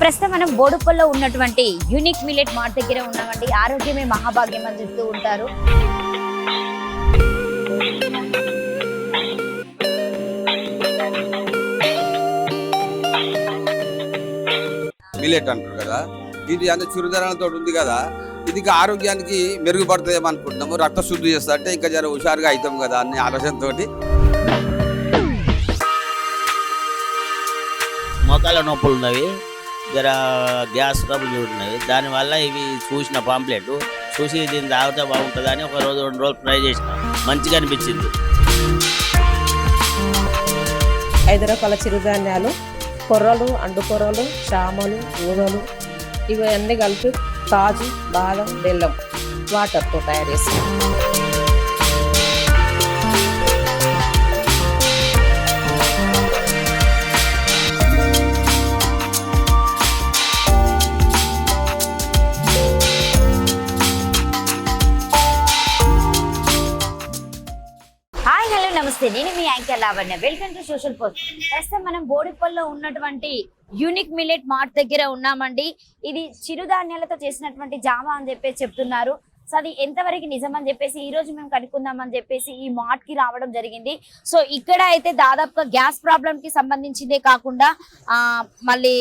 ప్రస్తుతం మనం బోడుప్పల్లో ఉన్నటువంటి యూనిక్ మిల్లెట్ మార్ట్ దగ్గర ఉన్నామండి. ఆరోగ్యమే మహాభాగ్యం అని చెప్తూ ఉంటారు. మిల్లెట్ అంటారు కదా, ఇది అంత చిరుధారణతో ఉంది కదా, ఇది ఆరోగ్యానికి మెరుగుపడుతుందేమో అనుకుంటున్నాము. రక్త శుద్ధి చేస్తా అంటే ఇంకా జర హుషారుగా అవుతాం కదా అనే ఆలోచనతో. మోకాళ్ళ నొప్పులు ఉన్నవి, జర గ్యాస్ ట్రబుల్ ఉన్నవి. దానివల్ల ఇవి చూసిన పాంప్లెట్ చూసి దీన్ని తాగితే బాగుంటుందని ఒక రోజు 2 రోజులు ట్రై చేసిన, మంచిగా అనిపించింది. 5 రకాల చిరుధాన్యాలు, కొర్రలు, అండుకొర్రలు, చామలు, ఊదలు ఇవన్నీ కలిపి కాజు, బాదం, బెల్లం వాటర్తో తయారు చేస్తాం. నమస్తే, నేను మీ anchor Lavanya. Welcome to social post. ప్రస్తుతం మనం బోడుప్పల్లో ఉన్నటువంటి యూనిక్ మిల్లెట్ మార్ట్ దగ్గర ఉన్నామండి. ఇది చిరుధాన్యాలతో చేసినటువంటి జావా అని చెప్పేసి చెప్తున్నారు. సో అది ఎంతవరకు నిజం అని చెప్పేసి ఈ రోజు మేము కనుక్కుందామని చెప్పేసి ఈ మార్ట్ కి రావడం జరిగింది. సో ఇక్కడ అయితే దాదాపుగా గ్యాస్ ప్రాబ్లం కి సంబంధించిందే కాకుండా మళ్ళీ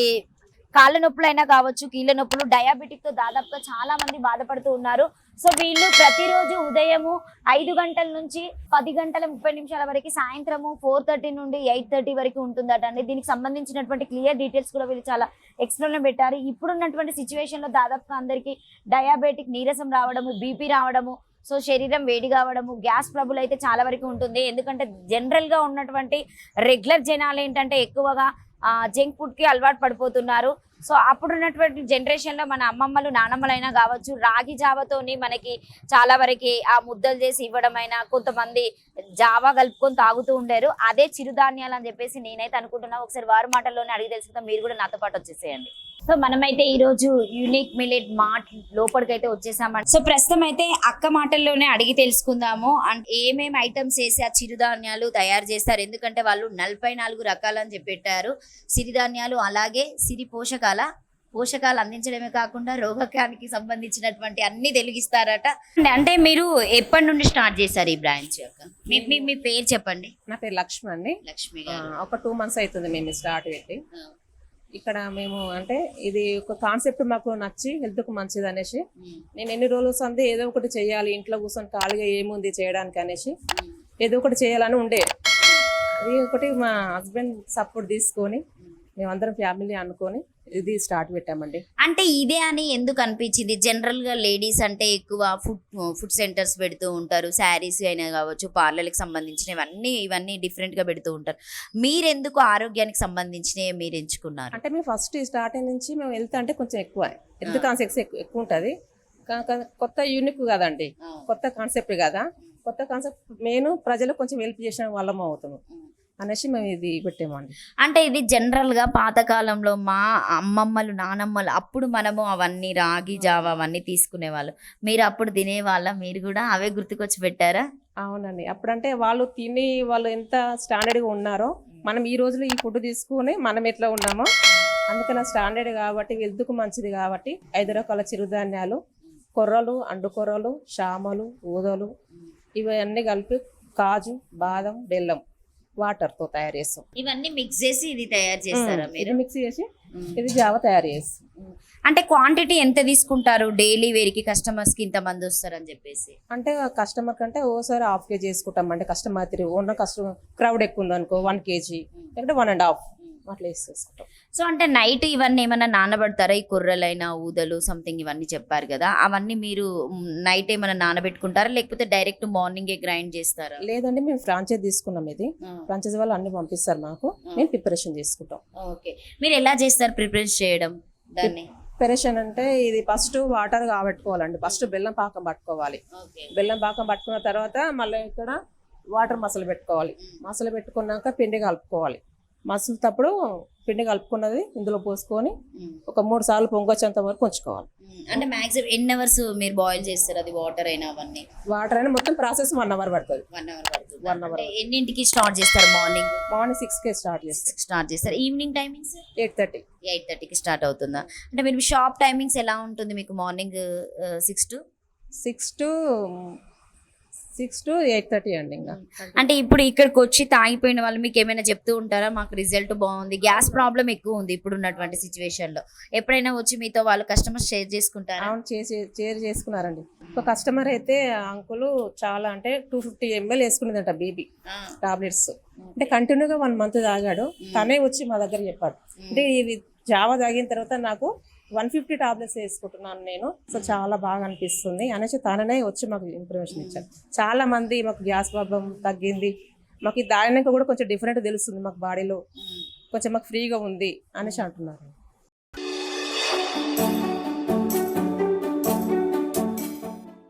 కాళ్ళ నొప్పులైనా కావచ్చు, కీళ్ళ నొప్పులు, డయాబెటిక్ తో దాదాపుగా చాలా మంది బాధపడుతూ ఉన్నారు. సో వీళ్ళు ప్రతిరోజు ఉదయము 5 గంటల నుంచి 10 గంటల 30 నిమిషాల వరకు, సాయంత్రము 4:30 నుండి 8:30 వరకు ఉంటుందట అండి. దీనికి సంబంధించినటువంటి క్లియర్ డీటెయిల్స్ కూడా వీళ్ళు చాలా ఎక్స్ప్లెయిన్ పెట్టారు. ఇప్పుడున్నటువంటి సిచ్యువేషన్ లో దాదాపుగా అందరికీ డయాబెటిక్, నీరసం రావడము, బీపీ రావడము, సో శరీరం వేడి కావడము, గ్యాస్ ట్రబుల్ అయితే చాలా వరకు ఉంటుంది. ఎందుకంటే జనరల్ గా ఉన్నటువంటి రెగ్యులర్ జనాలు ఏంటంటే ఎక్కువగా జంక్ ఫుడ్ కి అలవాటు పడిపోతున్నారు. సో అప్పుడున్నటువంటి జనరేషన్ లో మన అమ్మమ్మలు, నానమ్మలైనా కావచ్చు, రాగి జావతోని మనకి చాలా వరకు ఆ ముద్దలు చేసి ఇవ్వడమైనా, కొంతమంది జావా కలుపుకొని తాగుతూ ఉండేరు. అదే చిరుధాన్యాలు అని చెప్పేసి నేనైతే అనుకుంటున్నా. ఒకసారి వారి మాటల్లోనే అడిగి తెలుసుకుందాం. మీరు కూడా నాతో పాటు వచ్చేసేయండి. సో మనమైతే ఈ రోజు యూనిక్ మిల్లెట్ మార్ట్ లోపలికైతే వచ్చేసామండి. సో ప్రస్తుతం అయితే అక్క మాటల్లోనే అడిగి తెలుసుకుందాము అంటే ఏమేమి ఐటమ్స్ వేసి ఆ చిరుధాన్యాలు తయారు చేస్తారు. ఎందుకంటే వాళ్ళు 44 రకాలని చెప్పెట్టారు సిరిధాన్యాలు. అలాగే సిరి పోషకాలు అందించడమే కాకుండా రోగకానికి సంబంధించినటువంటి అన్ని తెలిగిస్తారట. అంటే మీరు ఎప్పటి నుండి స్టార్ట్ చేశారు ఈ బ్రాంచ్ యొక్క? మీ పేరు చెప్పండి. నా పేరు లక్ష్మి అండి. లక్ష్మి ఒక 2 months అవుతుంది మేము స్టార్ట్ పెట్టి. ఇక్కడ మేము అంటే ఇది ఒక కాన్సెప్ట్ మాకు నచ్చి హెల్త్కు మంచిది అనేసి నేను ఎన్ని రోజులు సంది ఏదో ఒకటి చేయాలి, ఇంట్లో కూర్చొని ఖాళీగా ఏముంది చేయడానికి అనేసి ఏదో ఒకటి చేయాలని ఉండే. అది ఒకటి మా హస్బెండ్ సపోర్ట్ తీసుకొని మేమందరం ఫ్యామిలీ అనుకొని ఇది స్టార్ట్ పెట్టామండి. అంటే ఇదే అని ఎందుకు అనిపించింది? జనరల్ గా లేడీస్ అంటే ఎక్కువ ఫుడ్ సెంటర్స్ పెడుతూ ఉంటారు, శారీస్ అయినా కావచ్చు, పార్లర్కి సంబంధించినవి ఇవన్నీ డిఫరెంట్ గా పెడుతూ ఉంటారు. మీరెందుకు ఆరోగ్యానికి సంబంధించినవి మీరు ఎంచుకున్నారు? అంటే మేము ఫస్ట్ స్టార్టింగ్ నుంచి మేము హెల్త్ అంటే కొంచెం ఎక్కువ హెల్త్ కాన్సెప్ట్స్ ఎక్కువ ఉంటుంది. కొత్త యూనిక్ కదండి, కొత్త కాన్సెప్ట్ కదా. కొత్త కాన్సెప్ట్ మెయిన్ ప్రజలకు కొంచెం హెల్ప్ చేసిన వాళ్ళం అవుతాము అనేసి మేము ఇది పెట్టామండి. అంటే ఇది జనరల్ గా పాతకాలంలో మా అమ్మమ్మలు, నానమ్మలు అప్పుడు మనము అవన్నీ రాగి జావ అవన్నీ తీసుకునేవాళ్ళు. మీరు అప్పుడు తినేవాళ్ళ? మీరు కూడా అవే గుర్తుకొచ్చి పెట్టారా? అవునండి. అప్పుడంటే వాళ్ళు తిని వాళ్ళు ఎంత స్టాండర్డ్గా ఉన్నారో మనం ఈ రోజులో ఈ ఫుడ్ తీసుకుని మనం ఎట్లా ఉన్నామో అందుకని స్టాండర్డ్ కాబట్టి హెల్త్కు మంచిది కాబట్టి 5 రకాల చిరుధాన్యాలు, కొర్రలు, అండుకొర్రలు, చామలు, ఊదలు ఇవన్నీ కలిపి కాజు, బాదం, బెల్లం వాటర్తో తయారు చేస్తాం. ఇవన్నీ మిక్స్ చేసి ఇది తయారు చేస్తారా మీరు? మిక్స్ చేసి ఇది జావ తయారు చేస్తాం. అంటే క్వాంటిటీ ఎంత తీసుకుంటారు డైలీ వేరికి? కస్టమర్స్ కి ఇంతమంది వస్తారని చెప్పేసి అంటే కస్టమర్ కంటే ఓసారి 1/2 kg చేసుకుంటాం. అంటే కస్టమర్ కస్టమర్ క్రౌడ్ ఎక్కువ ఉంది అనుకో 1 kg లేకపోతే 1.5 అట్లా వేసేసుకుంటాం. సో అంటే నైట్ ఇవన్నీ ఏమైనా నానబెడతారా? ఈ కుర్రలైనా, ఊదలు సంథింగ్ ఇవన్నీ చెప్పారు కదా, అవన్నీ మీరు నైట్ ఏమైనా నానబెట్టుకుంటారా లేకపోతే డైరెక్ట్ మార్నింగే గ్రైండ్ చేస్తారా? లేదండి, మేము ఫ్రాంచైజ్ తీసుకున్నాం. ఇది ఫ్రాంచైజ్ వాళ్ళు అన్ని పంపిస్తారు మాకు, మేము ప్రిపరేషన్ చేసుకుంటాం. ఓకే, మీరు ఎలా చేస్తారు ప్రిపరేషన్ చేయడం దాన్ని? ప్రిపరేషన్ అంటే ఇది ఫస్ట్ వాటర్ కాబట్టుకోవాలండి. ఫస్ట్ బెల్లం పాకం పట్టుకోవాలి. బెల్లం పాకం పట్టుకున్న తర్వాత మళ్ళీ ఇక్కడ వాటర్ మసాలా పెట్టుకోవాలి. మసాలా పెట్టుకున్నాక పిండి కలుపుకోవాలి. మసులుతప్పుడు పిండి కలుపుకున్నది ఇందులో పోసుకొని ఒక 3 సార్లు పొంగొచ్చేంత వరకు ఉంచుకోవాలి. అంటే మాక్సిమం ఎన్ని అవర్స్ మీరు బాయిల్ చేస్తారు అది వాటర్ అయినా అవన్నీ? వాటర్ అయినా మొత్తం ప్రాసెస్ 1 అవర్ పడుతుంది. 1 అవర్ పడుతుంది. 1 అవర్. అంటే ఎన్నింటికి స్టార్ట్ చేస్తారు? మార్నింగ్ మార్నింగ్ 6కే స్టార్ట్ చేస్తాం. స్టార్ట్ చేస్తారు. Evening timings 8:30. 8:30కి స్టార్ట్ అవుతుందా? అంటే మీరు షాప్ టైమింగ్స్ ఎలా ఉంటుంది మీకు? మార్నింగ్ 6 to 8:30 అండి. ఇంకా అంటే ఇప్పుడు ఇక్కడికి వచ్చి తాగిపోయిన వాళ్ళు మీకు ఏమైనా చెప్తూ ఉంటారా? మాకు రిజల్ట్ బాగుంది, గ్యాస్ ప్రాబ్లం ఎక్కువ ఉంది ఇప్పుడు ఉన్నటువంటి సిచ్యువేషన్ లో, ఎప్పుడైనా వచ్చి మీతో వాళ్ళు కస్టమర్స్ షేర్ చేసుకుంటారా? అవును, షేర్ చేసుకున్నారండి. ఒక కస్టమర్ అయితే అంకుల్ చాలా అంటే 250 ml వేసుకునేదంట బేబీ టాబ్లెట్స్. అంటే కంటిన్యూగా 1 month తాగాడు. తనే వచ్చి మా దగ్గర చెప్పాడు, అంటే ఇది జావా తాగిన తర్వాత నాకు 150 టాబ్లెట్స్ వేసుకుంటున్నాను నేను, సో చాలా బాగా అనిపిస్తుంది అనేసి తననే వచ్చి మాకు ఇన్ఫర్మేషన్ ఇచ్చారు. చాలా మంది మాకు గ్యాస్ ప్రాబ్లం తగ్గింది, మాకు ఇది తాగినాక కూడా కొంచెం డిఫరెంట్ తెలుస్తుంది మాకు బాడీలో, కొంచెం మాకు ఫ్రీగా ఉంది అనేసి అంటున్నారు.